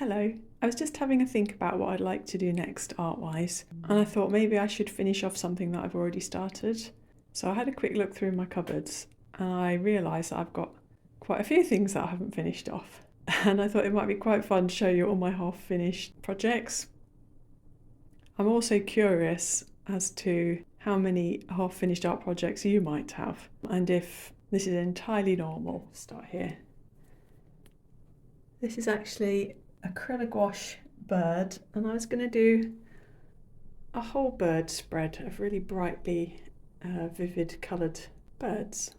Hello. I was just having a think about what I'd like to do next art-wise, and I thought maybe I should finish off something that I've already started. So I had a quick look through my cupboards and I realised that I've got quite a few things that I haven't finished off. And I thought it might be quite fun to show you all my half-finished projects. I'm also curious as to how many half-finished art projects you might have, and if this is entirely normal. Start here. This is actually acrylic gouache bird, and I was going to do a whole bird spread of really brightly vivid coloured birds.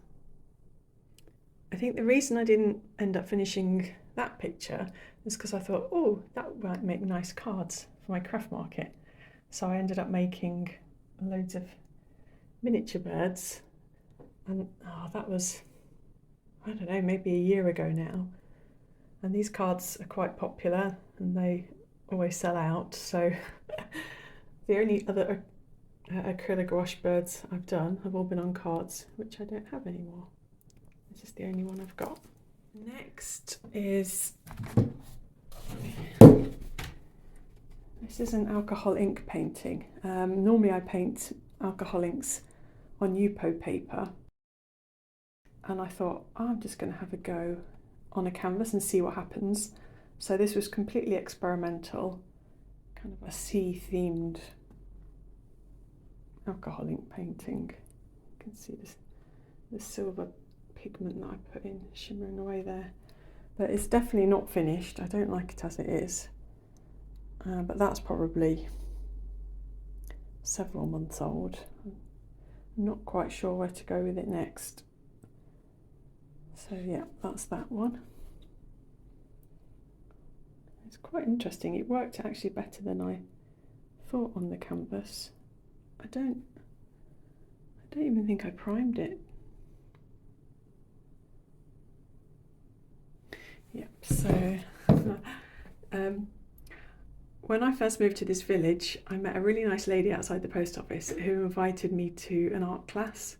I think the reason I didn't end up finishing that picture is because I thought, oh, that might make nice cards for my craft market. So I ended up making loads of miniature birds, and that was, I don't know, maybe a year ago now. And these cards are quite popular and they always sell out, so the only other acrylic gouache birds I've done have all been on cards, which I don't have anymore. This is the only one I've got. Next is, this is an alcohol ink painting. Normally I paint alcohol inks on Yupo paper, and I thought, oh, I'm just going to have a go on a canvas and see what happens. So this was completely experimental, kind of a sea themed alcohol ink painting. You can see the silver pigment that I put in shimmering away there, but it's definitely not finished. I don't like it as it is, but that's probably several months old. I'm not quite sure where to go with it next. So yeah, that's that one. It's quite interesting. It worked actually better than I thought on the canvas. I don't even think I primed it. Yep, so when I first moved to this village, I met a really nice lady outside the post office who invited me to an art class.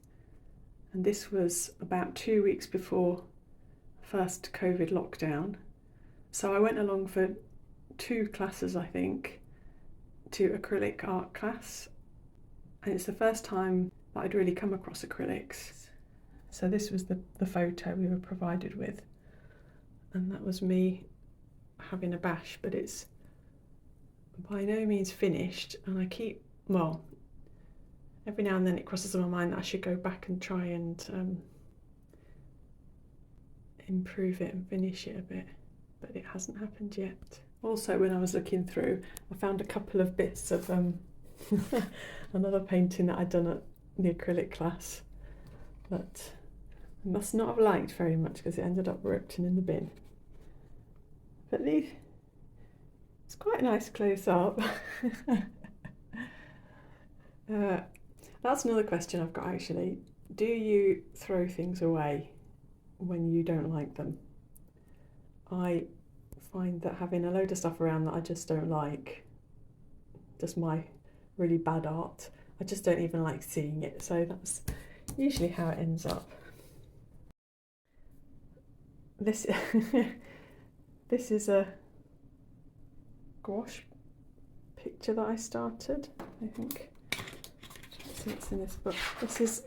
And this was about 2 weeks before first COVID lockdown. So I went along for 2 classes, I think, to acrylic art class. And it's the first time that I'd really come across acrylics. So this was the photo we were provided with. And that was me having a bash, but it's by no means finished. And I keep, well, every now and then it crosses my mind that I should go back and try and improve it and finish it a bit, but it hasn't happened yet. Also, when I was looking through, I found a couple of bits of another painting that I'd done at the acrylic class that I must not have liked very much because it ended up ripped and in the bin. But it's quite a nice close up. That's another question I've got actually. Do you throw things away when you don't like them? I find that having a load of stuff around that I just don't like, just my really bad art, I just don't even like seeing it, so that's usually how it ends up. This this is a gouache picture that I started, I think. It's in this book. This is,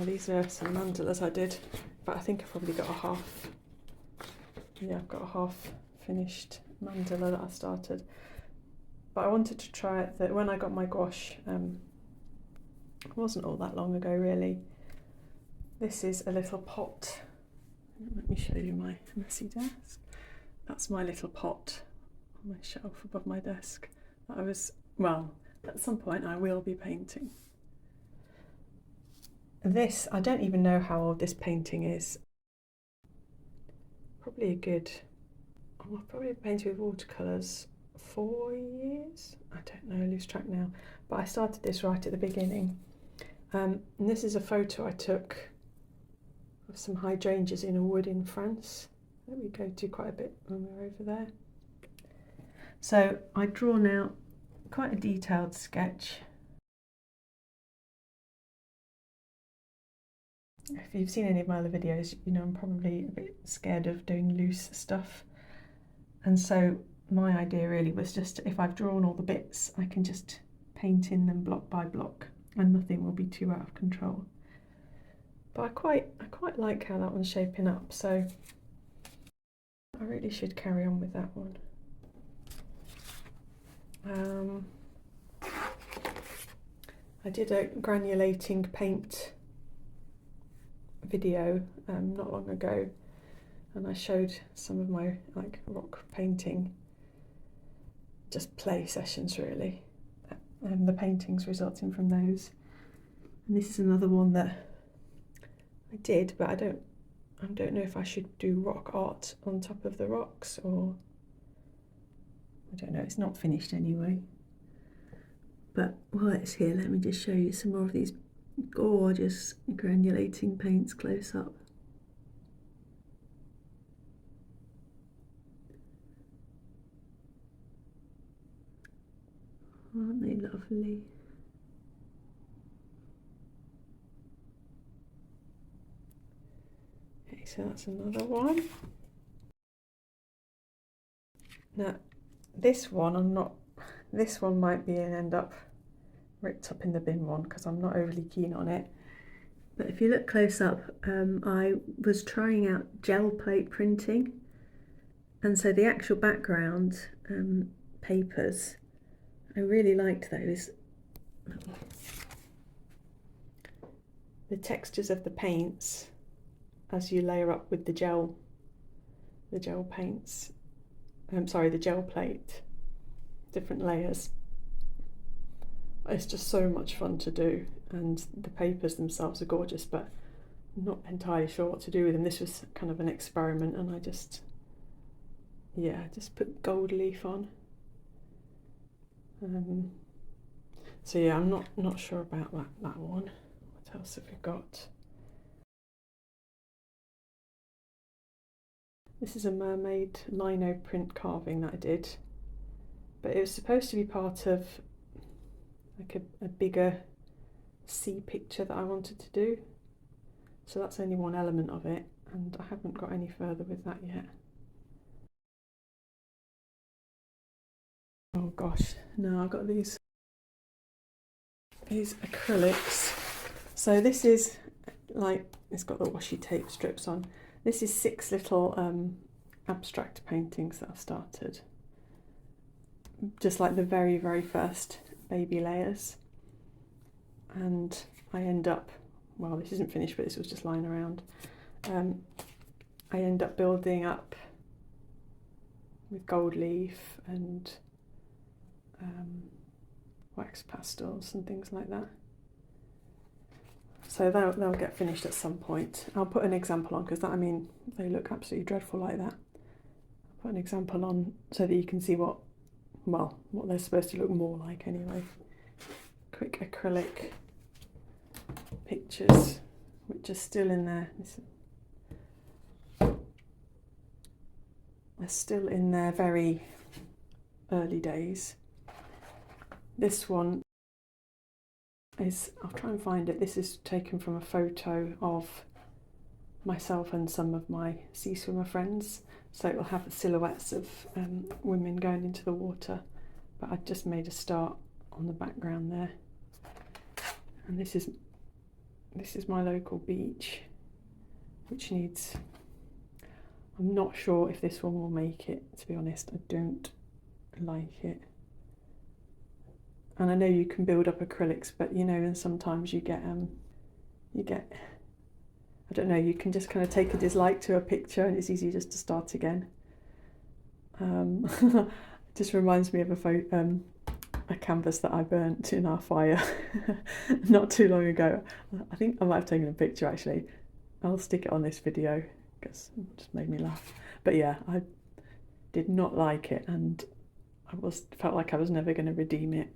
these are some mandalas I did, but I think I've probably got a half, yeah, I've got a half finished mandala that I started. But I wanted to try it, that when I got my gouache, it wasn't all that long ago really. This is a little pot. Let me show you my messy desk. That's my little pot on my shelf above my desk that I was, well, at some point I will be painting. This, I don't even know how old this painting is. Probably a good, I've probably painted with watercolours 4 years? I don't know, I lose track now. But I started this right at the beginning. And this is a photo I took of some hydrangeas in a wood in France that we go to quite a bit when we're over there. So I've drawn out quite a detailed sketch. If you've seen any of my other videos, you know I'm probably a bit scared of doing loose stuff. And so my idea really was just, if I've drawn all the bits, I can just paint in them block by block and nothing will be too out of control. But I quite like how that one's shaping up, so I really should carry on with that one. I did a granulating paint video not long ago, and I showed some of my like rock painting, just play sessions really, and the paintings resulting from those. And this is another one that I did, but I don't know if I should do rock art on top of the rocks, or I don't know, it's not finished anyway. But while it's here, let me just show you some more of these gorgeous granulating paints close up. Aren't they lovely? Okay, so that's another one. Now, this one might be and end up ripped up in the bin one because I'm not overly keen on it. But if you look close up, I was trying out gel plate printing, and so the actual background papers, I really liked those. The textures of the paints as you layer up with the gel paints, the gel plate, different layers. It's just so much fun to do, and the papers themselves are gorgeous, but I'm not entirely sure what to do with them. This was kind of an experiment, and I just put gold leaf on. So yeah, I'm not sure about that one. What else have we got? This is a mermaid lino print carving that I did, but it was supposed to be part of like a bigger sea picture that I wanted to do. So that's only one element of it, and I haven't got any further with that yet. Oh gosh, no, I've got these acrylics. So this is like, it's got the washi tape strips on. This is 6 little abstract paintings that I've started. Just like the very, very first baby layers. And I end up, well, this isn't finished, but this was just lying around. I end up building up with gold leaf and wax pastels and things like that. So they'll get finished at some point. I'll put an example on, because they look absolutely dreadful like that. I'll put an example on so that you can see what they're supposed to look more like anyway. Quick acrylic pictures, which are still in there. They're still in their very early days. This one is, I'll try and find it, this is taken from a photo of myself and some of my sea swimmer friends, so it will have the silhouettes of women going into the water, but I've just made a start on the background there. And this is my local beach, which needs, I'm not sure if this one will make it, to be honest. I don't like it. And I know you can build up acrylics, but and sometimes you get, I don't know, you can just kind of take a dislike to a picture and it's easy just to start again. It just reminds me of a canvas that I burnt in our fire not too long ago. I think I might have taken a picture actually. I'll stick it on this video because it just made me laugh. But yeah, I did not like it, and felt like I was never going to redeem it.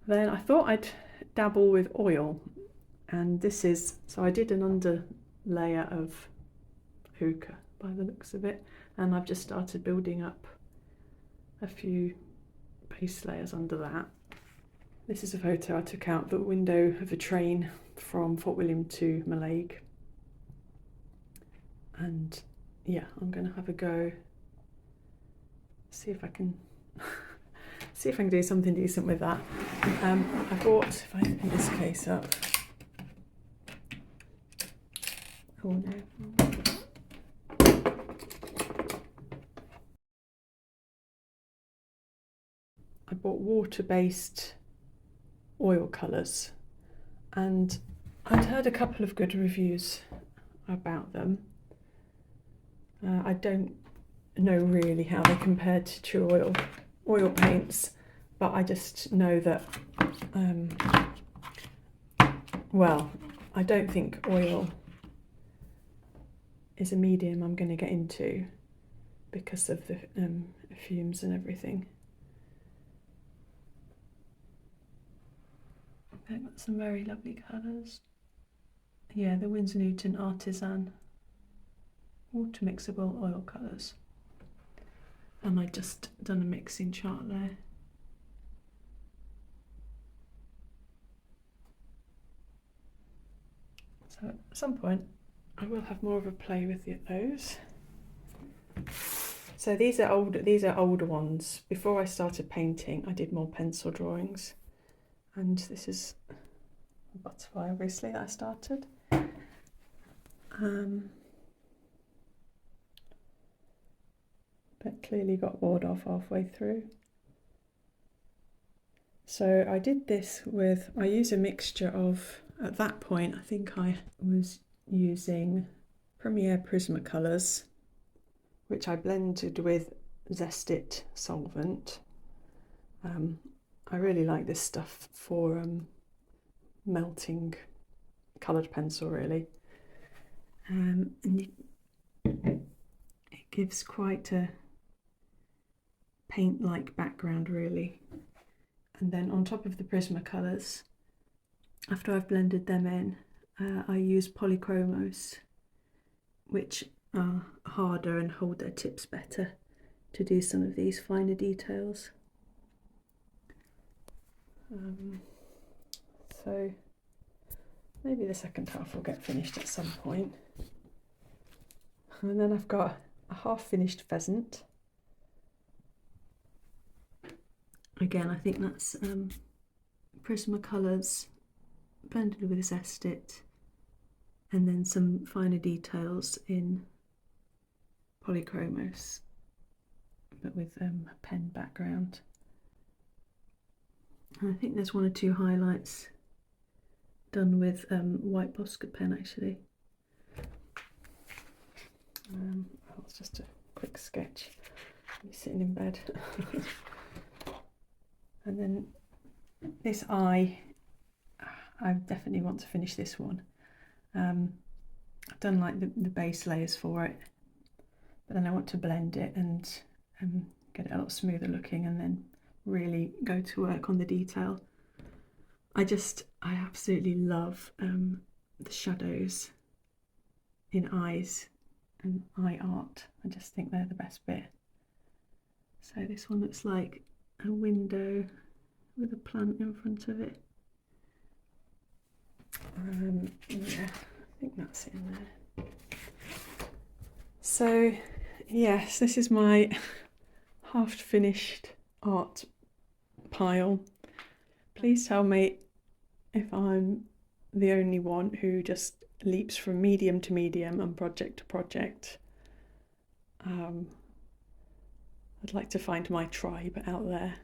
Then I thought I'd dabble with oil, and so I did an under layer of ochre by the looks of it, and I've just started building up a few base layers under that. This is a photo I took out the window of a train from Fort William to Mallaig, and yeah, I'm going to have a go see if I can do something decent with that. I bought, if I open this case up, oh no. I bought water-based oil colours, and I'd heard a couple of good reviews about them. I don't know really how they compared to true oil paints, but I just know that, well, I don't think oil is a medium I'm going to get into because of the fumes and everything. They've got some very lovely colours. Yeah, the Winsor Newton Artisan water mixable oil colours. And I just done a mixing chart there. So at some point I will have more of a play with those. So these are older ones. Before I started painting, I did more pencil drawings, and this is a butterfly, obviously, that I started. But clearly got bored of halfway through. So I did this with, I use a mixture of, at that point I think I was using Premier Prismacolors, which I blended with Zest-It solvent. I really like this stuff for melting coloured pencil, really. And it gives quite a paint-like background, really. And then on top of the Prismacolors, after I've blended them in, I use polychromos, which are harder and hold their tips better to do some of these finer details. So maybe the second half will get finished at some point. And then I've got a half-finished pheasant. Again, I think that's Prismacolors blended with Zest-It, and then some finer details in polychromos, but with a pen background. And I think there's one or two highlights done with white Posca pen, actually. That's just a quick sketch. I'm sitting in bed. And then this eye, I definitely want to finish this one. I've done like the base layers for it, but then I want to blend it and get it a lot smoother looking, and then really go to work on the detail. I absolutely love the shadows in eyes and eye art. I just think they're the best bit. So this one looks like a window with a plant in front of it. Yeah, I think that's it in there. So yes, this is my half finished art pile. Please tell me if I'm the only one who just leaps from medium to medium and project to project. I'd like to find my tribe out there.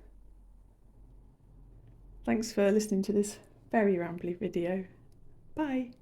Thanks for listening to this very rambly video. Bye.